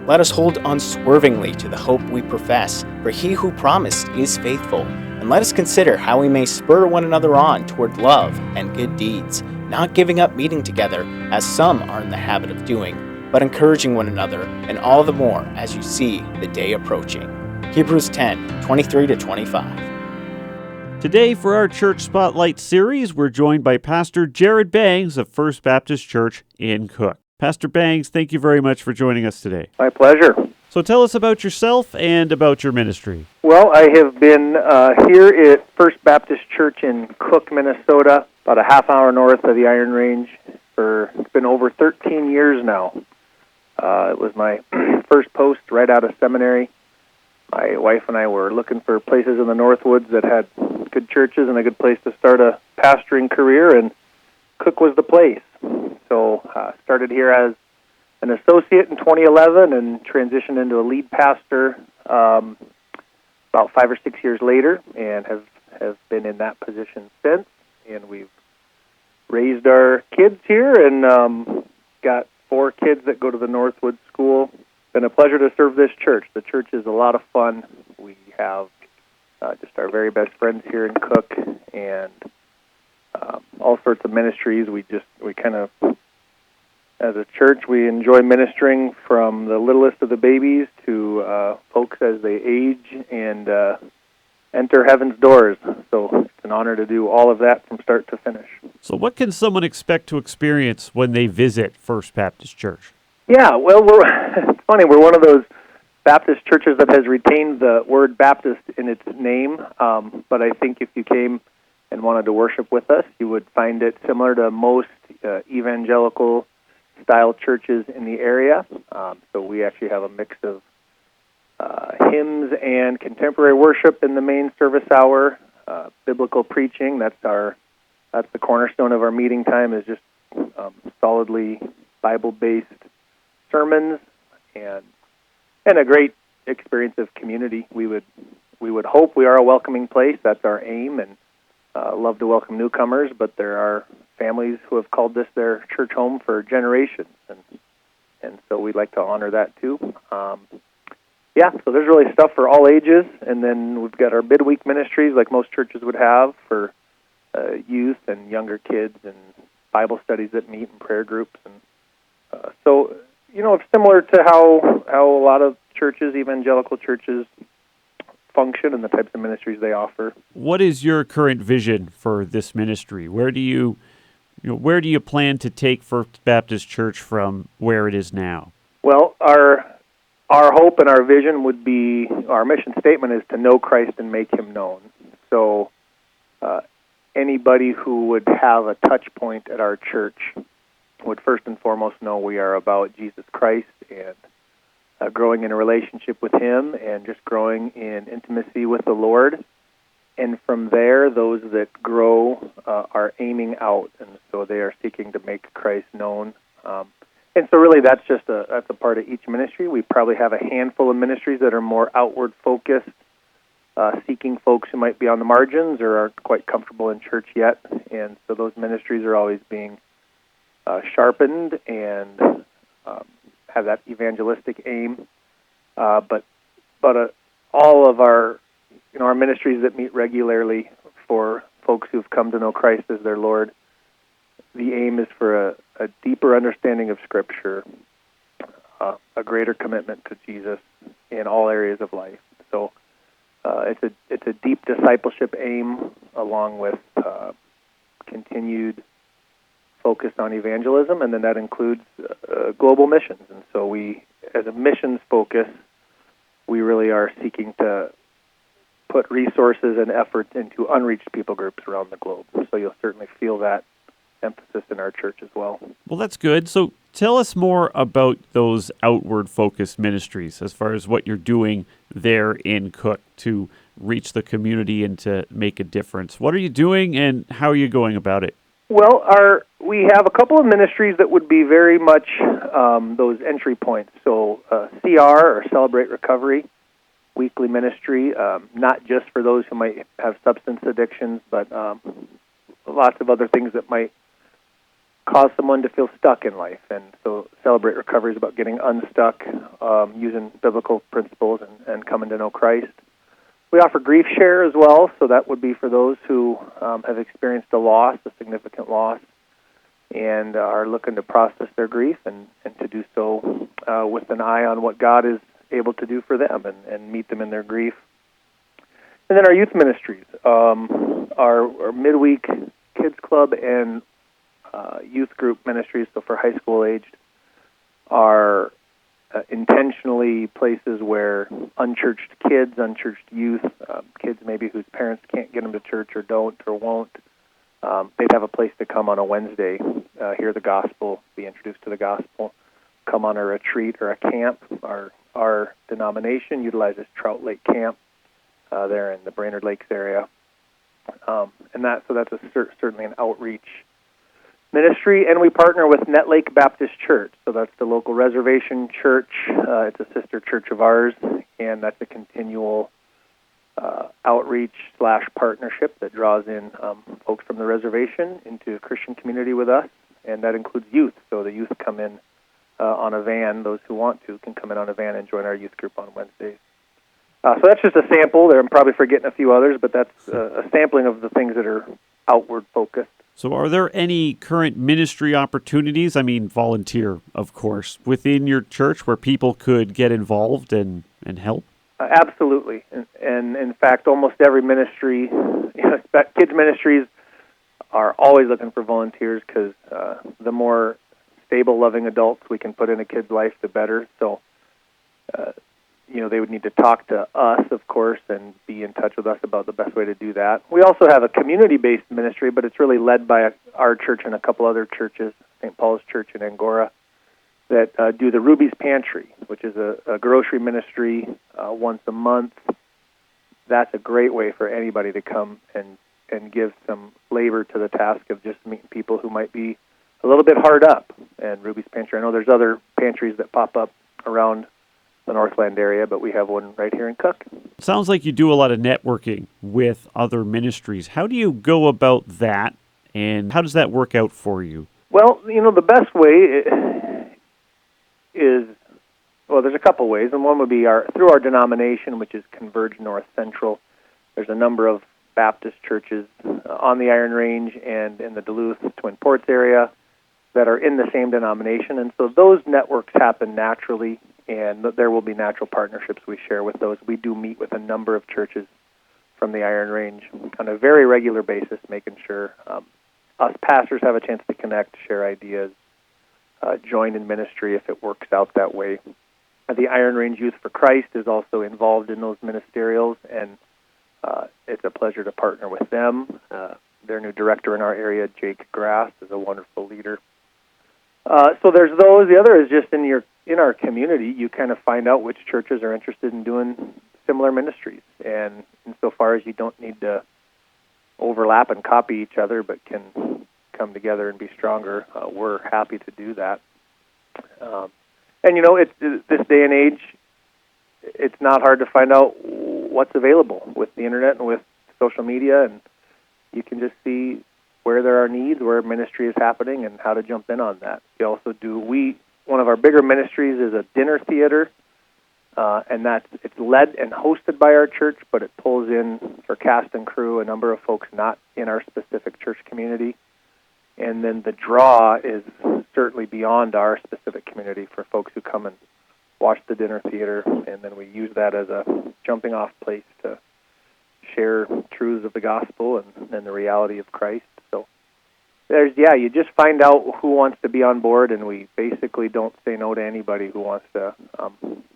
Let us hold unswervingly to the hope we profess, for he who promised is faithful. And let us consider how we may spur one another on toward love and good deeds, not giving up meeting together, as some are in the habit of doing, but encouraging one another, and all the more as you see the day approaching. Hebrews 10:23-25. Today, for our Church Spotlight series, we're joined by Pastor Jared Bangs of First Baptist Church in Cook. Pastor Bangs, thank you very much for joining us today. My pleasure. So tell us about yourself and about your ministry. Well, I have been here at First Baptist Church in Cook, Minnesota, about a half hour north of the Iron Range. It's been over 13 years now. It was my first post right out of seminary. My wife and I were looking for places in the Northwoods that had good churches and a good place to start a pastoring career, and Cook was the place. So started here as an associate in 2011 and transitioned into a lead pastor about 5 or 6 years later, and have been in that position since. And we've raised our kids here and got 4 kids that go to the Northwood School. Been a pleasure to serve this church. The church is a lot of fun. We have just our very best friends here in Cook, and all sorts of ministries. We kind of, as a church, we enjoy ministering from the littlest of the babies to folks as they age and enter heaven's doors. So it's an honor to do all of that from start to finish. So what can someone expect to experience when they visit First Baptist Church? Yeah, well, it's funny. We're one of those Baptist churches that has retained the word Baptist in its name, but I think if you came and wanted to worship with us, you would find it similar to most evangelical-style churches in the area. So we actually have a mix of hymns and contemporary worship in the main service hour, biblical preaching. That's the cornerstone of our meeting time, is just solidly Bible-based sermons and a great experience of community. We would hope we are a welcoming place. That's our aim, and love to welcome newcomers, but there are families who have called this their church home for generations, and so we'd like to honor that too. So there's really stuff for all ages, and then we've got our midweek ministries like most churches would have for youth and younger kids, and Bible studies that meet in prayer groups, and it's similar to how a lot of churches, evangelical churches, function and the types of ministries they offer. What is your current vision for this ministry? Where do you plan to take First Baptist Church from where it is now? Well, our hope and our vision would be, our mission statement is to know Christ and make Him known. So anybody who would have a touch point at our church would first and foremost know we are about Jesus Christ and growing in a relationship with Him and just growing in intimacy with the Lord. And from there, those that grow are aiming out, and so they are seeking to make Christ known. And so really that's a part of each ministry. We probably have a handful of ministries that are more outward focused, seeking folks who might be on the margins or aren't quite comfortable in church yet. And so those ministries are always being sharpened and have that evangelistic aim. But all of our ministries that meet regularly for folks who've come to know Christ as their Lord, the aim is for a deeper understanding of Scripture, a greater commitment to Jesus in all areas of life. So it's a deep discipleship aim, along with continued focus on evangelism, and then that includes global missions. And so we, as a missions focus, we really are seeking to put resources and efforts into unreached people groups around the globe. So you'll certainly feel that emphasis in our church as well. Well, that's good. So tell us more about those outward-focused ministries as far as what you're doing there in Cook to reach the community and to make a difference. What are you doing, and how are you going about it? Well, we have a couple of ministries that would be very much those entry points. So CR, or Celebrate Recovery, weekly ministry, not just for those who might have substance addictions, but lots of other things that might cause someone to feel stuck in life. And so Celebrate Recovery is about getting unstuck, using biblical principles and coming to know Christ. We offer Grief Share as well, so that would be for those who have experienced a loss, a significant loss, and are looking to process their grief and to do so with an eye on what God is able to do for them and meet them in their grief. And then our youth ministries, our midweek kids club and youth group ministries, so for high school aged, are intentionally places where unchurched kids, unchurched youth, kids maybe whose parents can't get them to church or don't or won't, they'd have a place to come on a Wednesday, hear the gospel, be introduced to the gospel, come on a retreat or a camp. Our denomination utilizes Trout Lake Camp there in the Brainerd Lakes area, and that's certainly an outreach ministry. And we partner with Net Lake Baptist Church, so that's the local reservation church. It's a sister church of ours, and that's a continual outreach/partnership that draws in folks from the reservation into a Christian community with us, and that includes youth. So the youth come in on a van. Those who want to can come in on a van and join our youth group on Wednesdays. So that's just a sample. I'm probably forgetting a few others, but that's a sampling of the things that are outward focused. So are there any current ministry opportunities, I mean volunteer, of course, within your church where people could get involved and help? Absolutely. And in fact, almost every ministry, kids ministries are always looking for volunteers because the more stable, loving adults we can put in a kid's life, the better. So, they would need to talk to us, of course, and be in touch with us about the best way to do that. We also have a community-based ministry, but it's really led by our church and a couple other churches, St. Paul's Church in Angora, that do the Ruby's Pantry, which is a grocery ministry once a month. That's a great way for anybody to come and give some labor to the task of just meeting people who might be a little bit hard up. And Ruby's Pantry, I know there's other pantries that pop up around the Northland area, but we have one right here in Cook. Sounds like you do a lot of networking with other ministries. How do you go about that, and how does that work out for you? Well, the best way is, there's a couple ways, and one would be through our denomination, which is Converge North Central. There's a number of Baptist churches on the Iron Range and in the Duluth Twin Ports area that are in the same denomination, and so those networks happen naturally, and there will be natural partnerships we share with those. We do meet with a number of churches from the Iron Range on a very regular basis, making sure us pastors have a chance to connect, share ideas, join in ministry if it works out that way. The Iron Range Youth for Christ is also involved in those ministerials, and it's a pleasure to partner with them. Their new director in our area, Jake Grass, is a wonderful leader. So there's those. The other is just in our community, you kind of find out which churches are interested in doing similar ministries. And insofar as you don't need to overlap and copy each other, but can come together and be stronger, we're happy to do that. And this day and age, it's not hard to find out what's available with the internet and with social media, and you can just see where there are needs, where ministry is happening, and how to jump in on that. We also one of our bigger ministries is a dinner theater, and it's led and hosted by our church, but it pulls in for cast and crew a number of folks not in our specific church community. And then the draw is certainly beyond our specific community for folks who come and watch the dinner theater, and then we use that as a jumping-off place to share truths of the gospel and the reality of Christ. So you just find out who wants to be on board, and we basically don't say no to anybody who wants to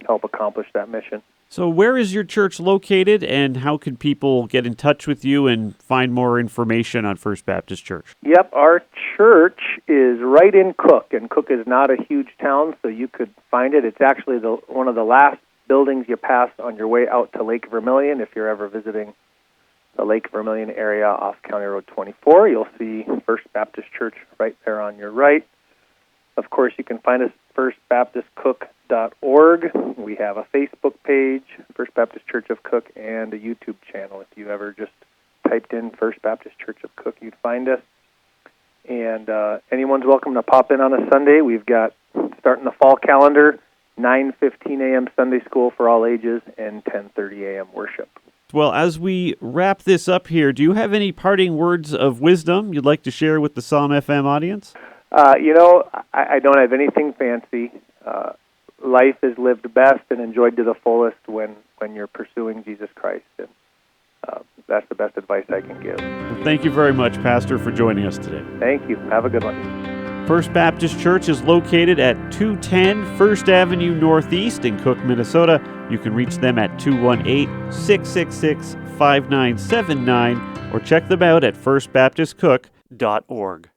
help accomplish that mission. So where is your church located, and how can people get in touch with you and find more information on First Baptist Church? Yep, our church is right in Cook, and Cook is not a huge town, so you could find it. It's actually one of the last buildings you pass on your way out to Lake Vermilion. If you're ever visiting the Lake Vermilion area off County Road 24, you'll see First Baptist Church right there on your right. Of course, you can find us at firstbaptistcook.org. We have a Facebook page, First Baptist Church of Cook, and a YouTube channel. If you ever just typed in First Baptist Church of Cook, you'd find us. And anyone's welcome to pop in on a Sunday. We've got starting the fall calendar, 9:15 a.m. Sunday school for all ages, and 10:30 a.m. worship. Well, as we wrap this up here, do you have any parting words of wisdom you'd like to share with the Psalm FM audience? I don't have anything fancy. Life is lived best and enjoyed to the fullest when you're pursuing Jesus Christ. And that's the best advice I can give. Well, thank you very much, Pastor, for joining us today. Thank you. Have a good one. First Baptist Church is located at 210 First Avenue Northeast in Cook, Minnesota. You can reach them at 218-666-5979 or check them out at firstbaptistcook.org.